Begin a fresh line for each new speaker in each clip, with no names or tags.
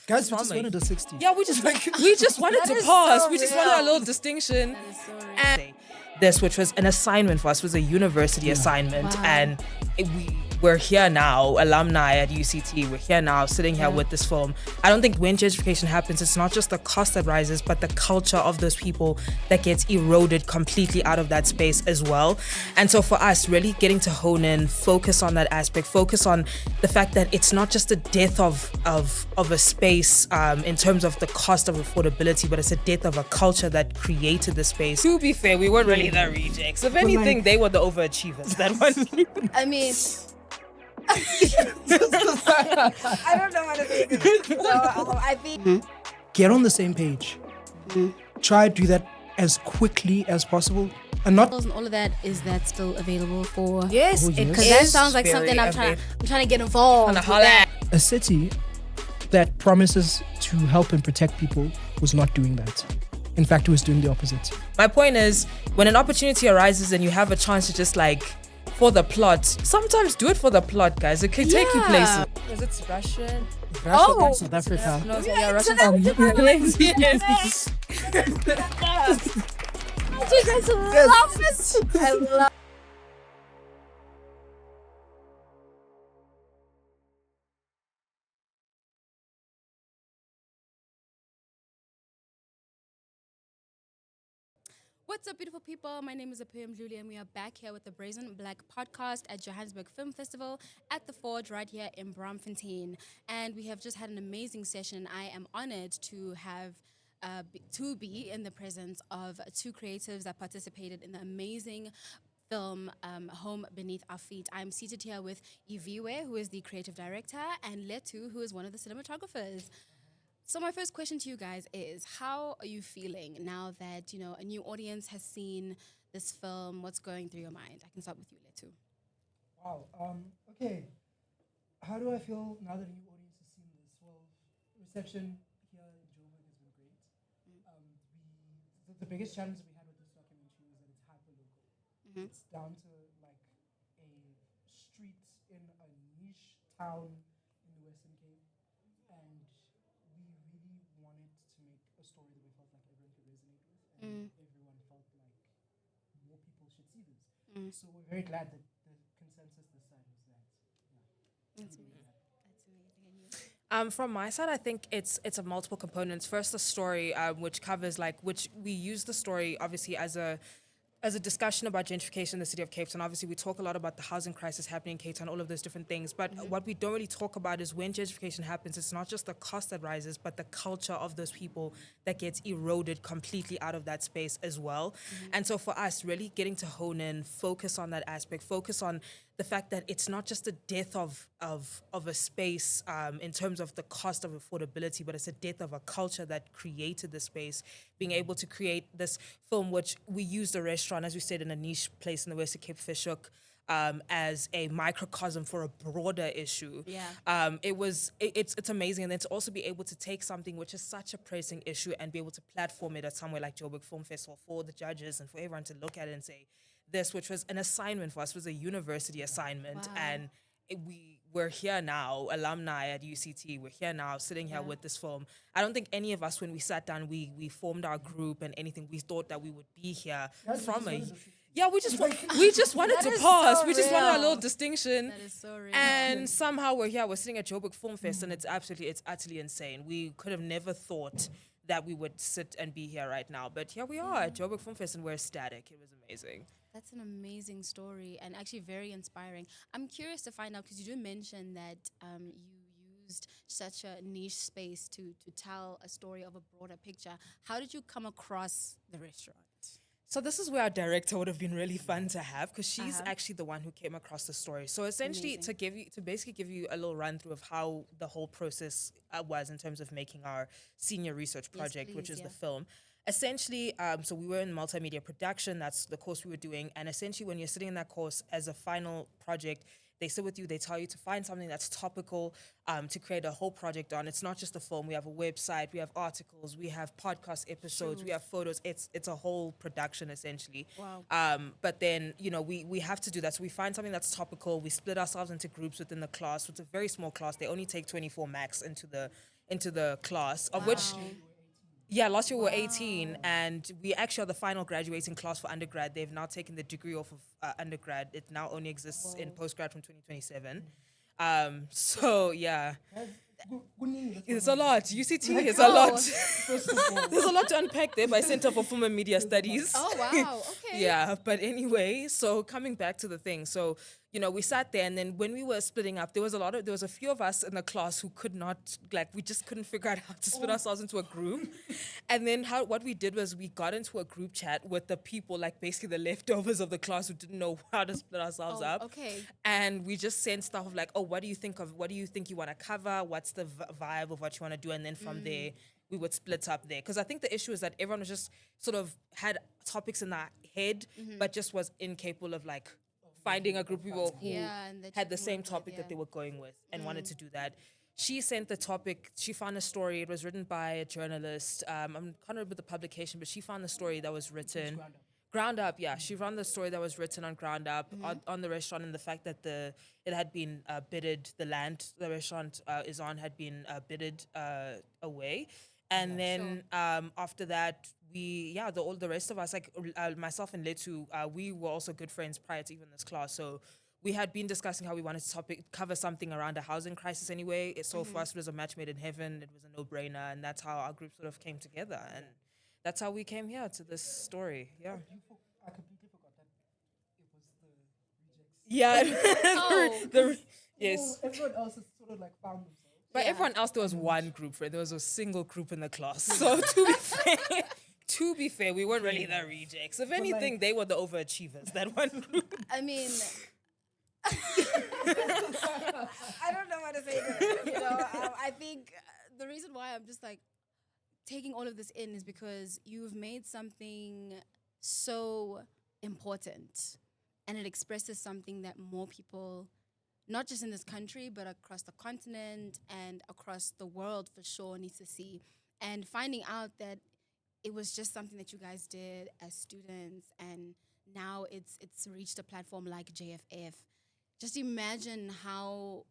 Guys, we just wanted a 60.
Yeah, we just wanted to pass. We just wanted a little distinction. And this, which was an assignment for us, was a university assignment, and we're here now, alumni at UCT. We're here now, sitting here with this film. I don't think when gentrification happens, it's not just the cost that rises, but the culture of those people that gets eroded completely out of that space as well. And so for us, really getting to hone in, focus on that aspect, focus on the fact that it's not just a death of a space in terms of the cost of affordability, but it's a death of a culture that created the space. To be fair, we weren't really the rejects. If anything, they were the overachievers. That one.
I mean, I don't know how to say this. So, I think
Get on the same page. Try to do that as quickly as possible. And not
and all of that, is that still available for?
Yes,
Because that sounds like something I'm trying to get involved with.
a city that promises to help and protect people was not doing that. In fact, it was doing the opposite.
My point is, when an opportunity arises and you have a chance to just for the plot, sometimes do it for the plot, guys. It can take you places. Because it's Russian.
Russia, South Africa.
No, yeah, Russian.
You guys love it. I love. What's up, beautiful people? My name is Mdluli, and we are back here with the Brazen Black podcast at Joburg Film Festival at the Forge right here in Braamfontein. And we have just had an amazing session. I am honored to have to be in the presence of two creatives that participated in the amazing film Home Beneath Our Feet. I'm seated here with IVIWE, who is the creative director, and Lethu, who is one of the cinematographers. So my first question to you guys is, how are you feeling now that, a new audience has seen this film? What's going through your mind? I can start with you, Lethu.
Wow. Okay. How do I feel now that a new audience has seen this? Well, reception here in Joburg has been great. The biggest challenge that we had with this documentary is that it's hyper-local. It's down to a street in a niche town in the Western Cape. And we really wanted to make a story that we felt like everyone could resonate with, and everyone felt like more people should see this. So we're very glad that the consensus this side was that.
That's amazing. That's amazing. And you?
From my side, I think it's a multiple components. First, the story, which covers which we use the story obviously as a discussion about gentrification in the city of Cape Town. Obviously, we talk a lot about the housing crisis happening in Cape Town, all of those different things. But what we don't really talk about is when gentrification happens, it's not just the cost that rises, but the culture of those people that gets eroded completely out of that space as well. And so for us, really getting to hone in, focus on that aspect, focus on the fact that it's not just a death of a space in terms of the cost of affordability, but it's a death of a culture that created the space. Being able to create this film, which we used a restaurant, as we said, in a niche place in the Western Cape, Fishhook, as a microcosm for a broader issue.
Yeah.
It's amazing. And then to also be able to take something which is such a pressing issue and be able to platform it at somewhere like Joburg Film Festival for the judges and for everyone to look at it and say, this, which was an assignment for us, was a university assignment.
Wow.
And we're here now, alumni at UCT. We're here now, sitting here with this film. I don't think any of us, when we sat down, we formed our group and anything, we thought that we would be here from a... Yeah, we just wanted to pass.
So
we just wanted a little
real.
distinction.
That is so real.
And somehow we're here. We're sitting at Joburg Film Fest, and it's utterly insane. We could have never thought that we would sit and be here right now. But here we are at Joburg Film Fest, and we're ecstatic. It was amazing.
That's an amazing story and actually very inspiring. I'm curious to find out, because you do mention that you used such a niche space to tell a story of a broader picture. How did you come across the restaurant?
So this is where our director would have been really fun to have, because she's actually the one who came across the story. So essentially, to basically give you a little run through of how the whole process was in terms of making our senior research project, which is the film. Essentially, so we were in multimedia production. That's the course we were doing. And essentially, when you're sitting in that course as a final project, they sit with you, they tell you to find something that's topical to create a whole project on. It's not just a film. We have a website, we have articles, we have podcast episodes, we have photos. It's a whole production, essentially.
Wow.
But then, we have to do that. So we find something that's topical. We split ourselves into groups within the class. So it's a very small class. They only take 24 max into into the class, of which, yeah, last year we were 18, and we actually are the final graduating class for undergrad. They've now taken the degree off of undergrad. It now only exists in postgrad from 2027. So yeah, it's a lot. UCT is a lot.
First of all,
There's a lot to unpack there by Center for Film and Media Studies.
Oh wow. Okay.
Yeah, but anyway, so coming back to the thing, so we sat there, and then when we were splitting up, there was a few of us in the class who could not, we just couldn't figure out how to split ourselves into a group. And then what we did was we got into a group chat with the people, like basically the leftovers of the class who didn't know how to split ourselves up.
Okay.
And we just sent stuff of like, oh, what do you think you want to cover? What's the vibe of what you want to do? And then from there, we would split up there. Because I think the issue is that everyone was just sort of had topics in their head, but just was incapable of like finding a group of people who
and that
had
you
the same
work with,
topic that they were going with and wanted to do that. She sent the topic, she found a story, it was written by a journalist. I can't remember the publication, but she found the story that was written. Ground Up, yeah. She found the story that was written on Ground Up on the restaurant, and the fact that it had been bidded, the land the restaurant is on had been bidded away. And then after that, all the rest of us, like myself and Letu, we were also good friends prior to even this class. So we had been discussing how we wanted to cover something around a housing crisis anyway. So for us, it was a match made in heaven. It was a no-brainer, and that's how our group sort of came together. And that's how we came here to this story. Yeah.
I completely forgot that it was the rejects.
Yeah. Yes.
Everyone else has sort of like found themselves.
But everyone else, there was one group, right? There was a single group in the class. So to be fair, we weren't really the rejects. If anything, they were the overachievers, that one group.
I mean, I don't know what to say to that. I think the reason why I'm just like taking all of this in is because you've made something so important, and it expresses something that more people, not just in this country, but across the continent and across the world for sure, need to see. And finding out that it was just something that you guys did as students, and now it's reached a platform like JFF. Just imagine how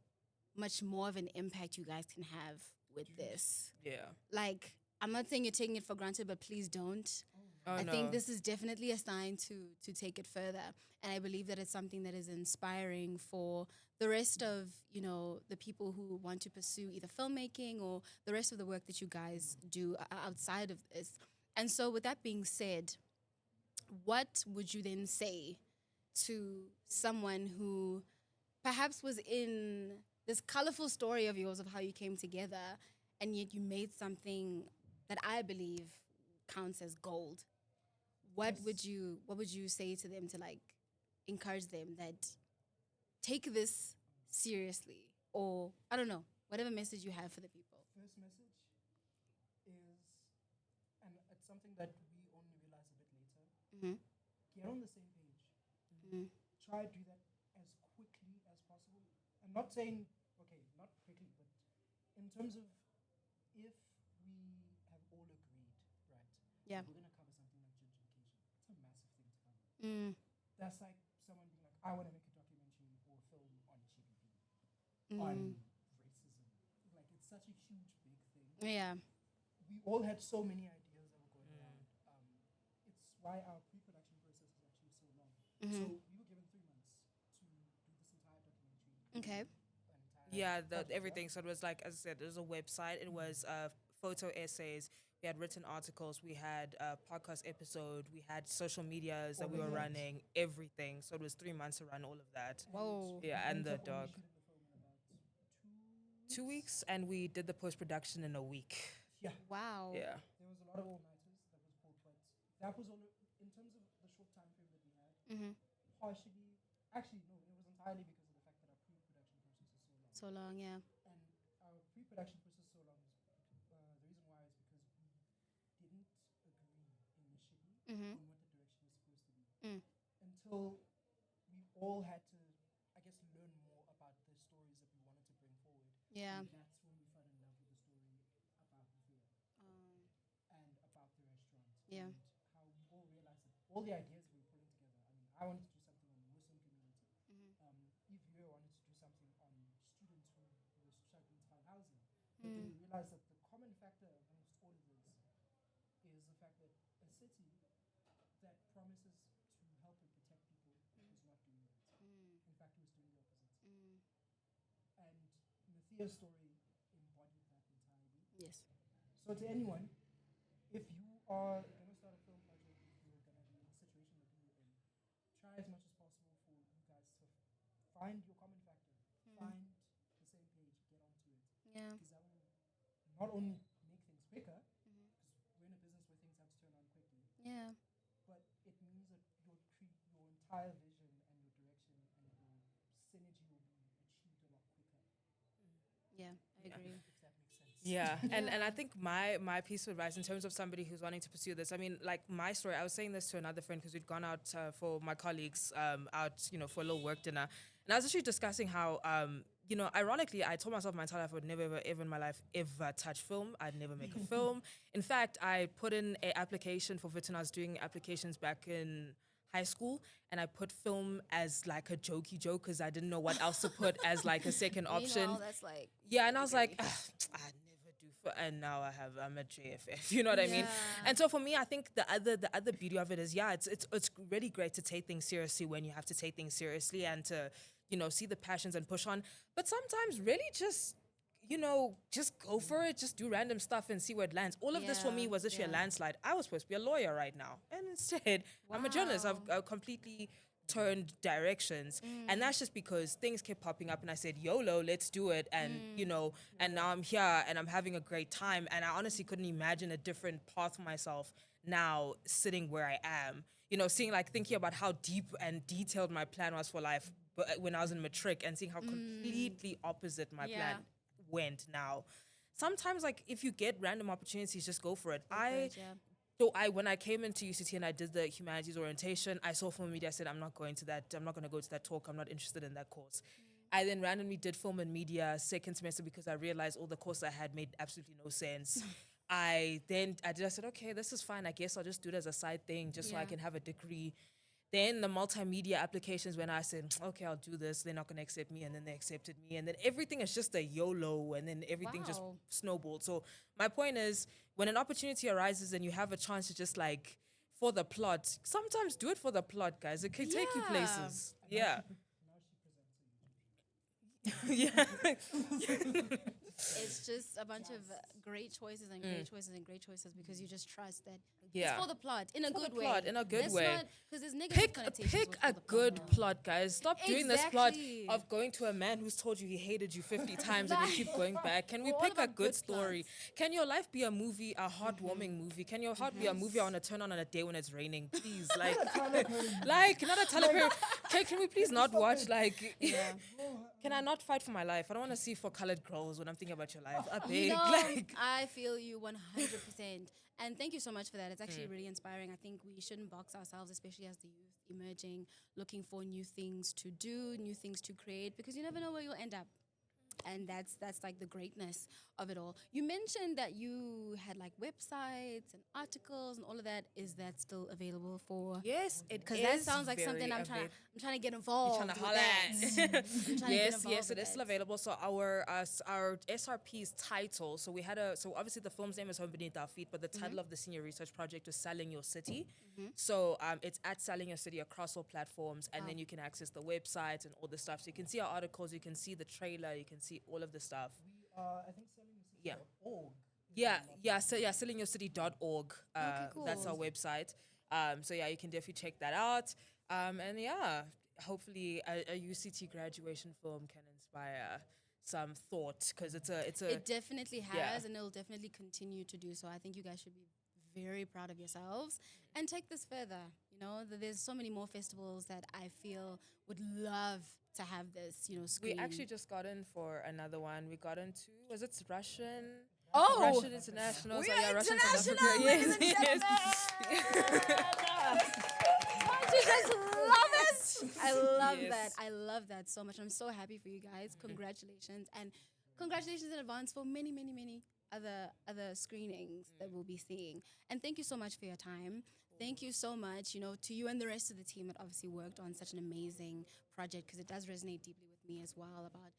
much more of an impact you guys can have with this.
Yeah.
Like, I'm not saying you're taking it for granted, but please don't. I think this is definitely a sign to take it further. And I believe that it's something that is inspiring for the rest of, the people who want to pursue either filmmaking or the rest of the work that you guys do outside of this. And so with that being said, what would you then say to someone who perhaps was in this colorful story of yours of how you came together, and yet you made something that I believe counts as gold? What would you say to them to like encourage them that take this seriously, or I don't know, whatever message you have for the people?
First message is, and it's something that we only realize a bit later, get on the same page. Try to do that as quickly as possible. I'm not saying, not quickly, but in terms of if we have all agreed, right?
Yeah.
We're going to cover something like gentrification. It's a massive thing to cover. That's like someone being like, I want to make a documentary or film on GBV, on racism. Like, it's such a huge, big thing.
Yeah.
We all had so many ideas that were going around. It's why our pre-production process is actually so long. So we were given 3 months to do this entire documentary.
Okay.
Yeah, everything. So it was like, as I said, it was a website. It was photo essays. We had written articles. We had a podcast episode. We had social medias that we were running, everything. So it was 3 months to run all of that.
Whoa.
Yeah, and the dog. 2 weeks, and we did the post-production in a week.
Yeah.
Wow.
Yeah.
There was a lot of all-nighters that was pulled, but that was all, in terms of the short time frame that we had, partially, actually, no, it was entirely because of the fact that our pre-production process is so long.
So long, yeah.
And our pre-production process so long is, the reason why is because we didn't agree initially on what the direction was supposed to be until we all had to, I guess, learn more about the stories that we wanted to bring forward.
Yeah.
And that's when we fell in love with the story about Aphiwe and about the restaurant.
Yeah.
And how we all realized that all the ideas we were putting together. I mean, I wanted to do something on the Muslim community. IVIWE wanted to do something on students who were struggling to find housing. But then we realized that the promises to help and protect people, was not doing that. In fact, he was doing the opposite. And Nathia's story embodied that entirely.
Yes.
So to anyone, if you are going to start a film project, if you're going to be in the situation that we were in, try as much as possible for you guys to find your common factor, find the same page, get onto it.
Yeah.
Because that will not only make things quicker, because we're in a business where things have to turn on quickly,
Yeah.
but it means that your entire vision and your direction and your synergy will be achieved a lot quicker.
Yeah, I agree.
If that makes sense.
Yeah, and I think my piece of advice in terms of somebody who's wanting to pursue this, I mean, like my story, I was saying this to another friend because we'd gone out for my colleagues out, for a little work dinner, and I was actually discussing how, ironically, I told myself my entire life I would never ever in my life ever touch film. I'd never make a film. In fact, I put in an application for Vitten. I was doing applications back in high school, and I put film as like a jokey joke because I didn't know what else to put as like a second option.
Meanwhile, that's like
Yeah, and I was like, I never do. And now I'm a JFF. You know what I mean?
Yeah.
And so for me, I think the other beauty of it is, it's really great to take things seriously when you have to take things seriously and to see the passions and push on. But sometimes really just just go for it. Just do random stuff and see where it lands. All of this for me was actually a landslide. I was supposed to be a lawyer right now, and instead I'm a journalist. I've completely turned directions, and that's just because things kept popping up, and I said, YOLO, let's do it, and and now I'm here and I'm having a great time, and I honestly couldn't imagine a different path for myself now sitting where I am. Thinking about how deep and detailed my plan was for life, but when I was in matric, and seeing how completely opposite my plan went now. Sometimes, like, if you get random opportunities, just go for it. When I came into UCT and I did the humanities orientation, I saw film and media. I said, I'm not going to that. I'm not going to go to that talk. I'm not interested in that course. I then randomly did film and media second semester because I realized all the courses I had made absolutely no sense. I said, okay, this is fine. I guess I'll just do it as a side thing just so I can have a degree. Then the multimedia applications, when I said, okay, I'll do this, they're not going to accept me, and then they accepted me. And then everything is just a YOLO, and then everything just snowballed. So my point is, when an opportunity arises and you have a chance to just like, for the plot, sometimes do it for the plot, guys. It can take you places. Yeah. Yeah.
It's just a bunch of great choices and great choices and great choices because you just trust that
Yeah.
it's for the plot in a
For the
good way.
plot, in a good way.
Because there's negative connotations
Pick
with
a
the
good
plot.
plot, guys. Stop doing this plot
Exactly.
of going to a man who's told you he hated you 50 times and you keep going back. Can we
We're all
pick a
about
good
good
story? Can your life be a movie, a heartwarming movie? Can your heart be a movie I want to turn on a day when it's raining? Please, like not a Tyler Perry. Can we please not watch Can I not fight for my life? I don't want to see 4-colored girls when I'm thinking about your life.
I feel you 100%. And thank you so much for that. It's actually really inspiring. I think we shouldn't box ourselves, especially as the youth emerging, looking for new things to do, new things to create, because you never know where you'll end up. And that's like the greatness of it all. You mentioned that you had like websites and articles and all of that. Is that still available for?
Yes, it is.
Because that sounds like something I'm trying to get involved.
You're trying to
with
holler
that.
at. Yes, it is still available. So our SRP's title. So so obviously the film's name is Home Beneath Our Feet, but the title of the senior research project is Selling Your City. So it's at Selling Your City across all platforms, and then you can access the website and all the stuff. So you can see our articles, you can see the trailer, you can see all of the stuff.
We are, I think, sellingyourcity.org.
Sellingyourcity.org.
Cool.
That's our website. So you can definitely check that out. Hopefully a UCT graduation film can inspire some thought, because
It definitely has, and it'll definitely continue to do so. I think you guys should be very proud of yourselves and take this further. There's so many more festivals that I feel would love to have this, screen.
We actually just got in for another one. We got into, was it Russian?
Oh!
Russian International.
We
So,
are
Russian
international,
South Africa.
ladies and Don't you just love it? I love that. I love that so much. I'm so happy for you guys. Congratulations. And congratulations in advance for many, many, many other screenings that we'll be seeing. And thank you so much for your time. Thank you so much, to you and the rest of the team that obviously worked on such an amazing project, because it does resonate deeply with me as well about,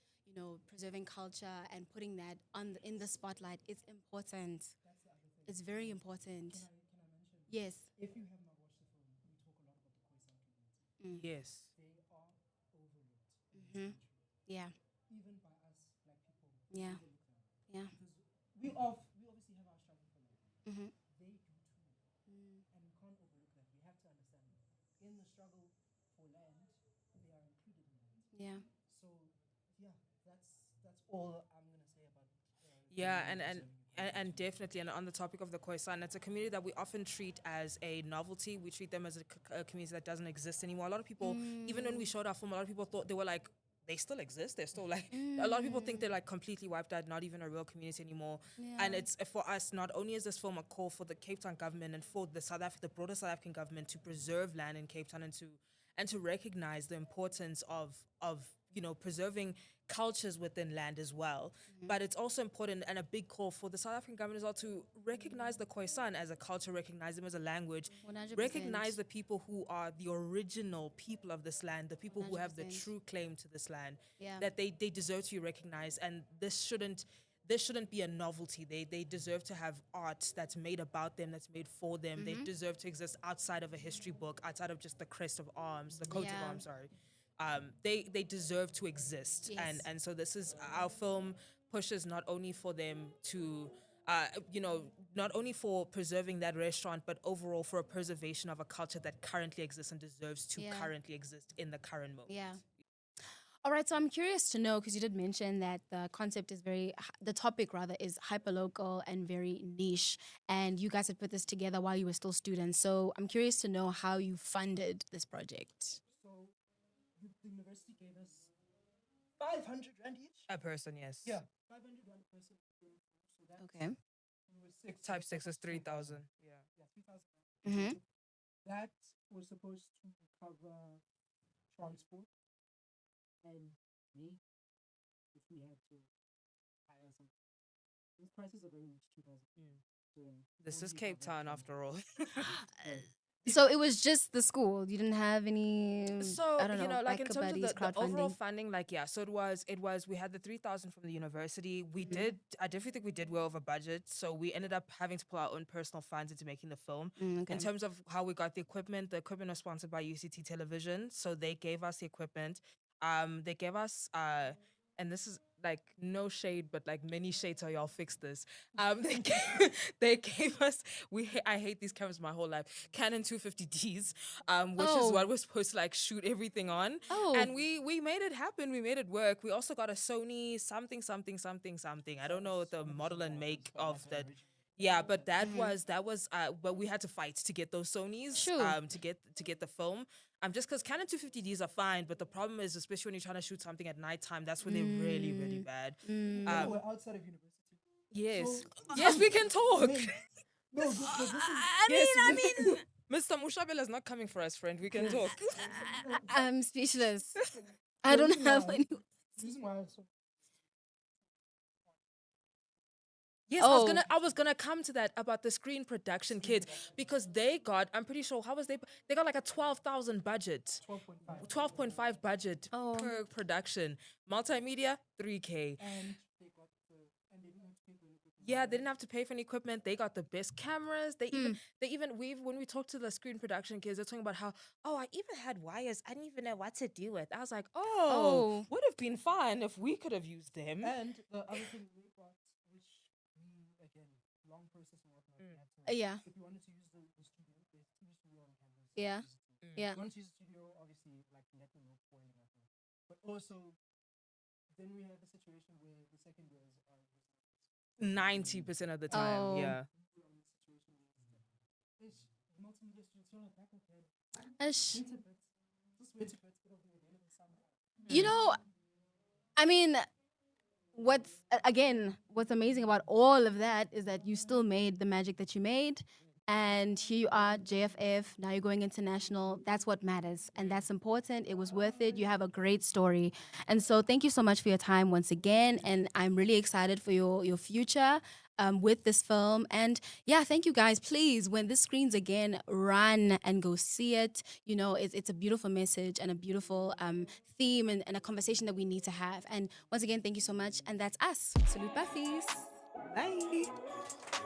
preserving culture and putting that in the spotlight. It's important.
That's the other thing.
It's very important.
Can I mention?
Yes.
If you have not watched the film, we talk
Yes.
they are overlooked in this
Mm-hmm.
country.
Yeah.
Even by us, black people,
Yeah.
overlook them.
Yeah.
Because we obviously have our struggle for land.
Mm-hmm.
They do too. And we can't overlook that. We have to understand that. In the struggle for land, they are included in that.
Yeah.
So yeah, that's all I'm gonna say about
Yeah,
the
and
preserving
and definitely, and on the topic of the Khoisan, it's a community that we often treat as a novelty. We treat them as a community that doesn't exist anymore. A lot of people, even when we showed our film, a lot of people thought they were like, they still exist. They're still like, a lot of people think they're like completely wiped out, not even a real community anymore. And
Yeah.
it's for us, not only is this film a call for the Cape Town government and for the broader South African government to preserve land in Cape Town and to recognize the importance of preserving cultures within land as well. But it's also important and a big call for the South African government as well to recognize the Khoisan as a culture, recognize them as a language,
100%.
recognize the people who are the original people of this land, the people who have the
100%.
true claim to this land,
Yeah.
that they deserve to be recognized. And this shouldn't be a novelty. They deserve to have art that's made about them, that's made for them. They deserve to exist outside of a history book, outside of just the crest of arms, the coat of
Yeah.
arms, sorry. They deserve to exist.
Yes.
And so this is our film pushes not only for them to not only for preserving that restaurant, but overall for a preservation of a culture that currently exists and deserves to
Yeah.
currently exist in the current moment.
Yeah. All right, so I'm curious to know, because you did mention that the concept is the topic rather is hyperlocal and very niche, and you guys had put this together while you were still students. So I'm curious to know how you funded this project.
So the university gave us 500 rand each.
A person, yes.
Yeah, 500 rand per person. So that's
Okay.
we were six. so
Type
that's
6 is
almost
3,000. Yeah.
Yeah, 3,000.
Mm-hmm.
That was supposed to cover transport and me if we had to hire some. Those prices are very much 2,000. So
This is
only
Cape
cover
Town
transport.
after all.
So it was just the school. You didn't have any.
So
I don't know,
like in
backer
terms of
buddies,
the overall
crowdfunding.
funding, like so it was we had the 3,000 from the university. We did I definitely think we did well over budget. So we ended up having to pull our own personal funds into making the film.
Okay.
In terms of how we got the equipment was sponsored by UCT Television. So they gave us the equipment. They gave us and this is like no shade, but like many shades, so y'all fix this. They gave us I hate these cameras my whole life. Canon 250Ds, which is what we're supposed to like shoot everything on.
Oh.
And we made it happen. We made it work. We also got a Sony something. I don't know the model and make of that. Yeah, but that was but we had to fight to get those Sonys
Sure.
to get the film. Just because Canon 250Ds are fine, but the problem is, especially when you're trying to shoot something at nighttime, that's when they're really, really bad.
Yeah, we're outside of university.
Yes.
So-
Yes, we can talk.
No, this is
I mean,
Mr. Mushabela is not coming for us, friend. We can talk.
I'm speechless. I don't have any.
the reason why. So
Yes,
Oh.
I was gonna come to that about the screen production kids because I'm pretty sure they got like a 12,000 budget.
12.5.
12.5 budget
Oh.
per production. Multimedia, 3K.
And they got and they didn't have to pay for equipment.
Yeah, they didn't have to pay for any equipment. They got the best cameras. When we talked to the screen production kids, they're talking about how, I even had wires I didn't even know what to do with. I was like,
Oh.
would have been fun if we could have used them.
And the other thing we got, which we again, long process and whatnot. We had to,
Yeah.
If you wanted to use the studio, there's two studio on campus.
Yeah. Yeah.
If you want to use the studio, obviously, like let me know before and whatnot. But also, then we had the situation where the second years are
90% of the time,
Oh.
yeah.
we're on the situation where it's multimedia students, you're like back okay.
Ash.
Winter bits. Just winter bits, but over the end of the summer.
You know, I mean, what's amazing about all of that is that you still made the magic that you made. And here you are, JFF, now you're going international. That's what matters. And that's important. It was worth it. You have a great story. And so thank you so much for your time once again. And I'm really excited for your future with this film. And yeah, thank you guys. Please, when this screens again, run and go see it. You know, it's a beautiful message and a beautiful theme and a conversation that we need to have. And once again, thank you so much. And that's us. Salute BBAFF'ies.
Bye.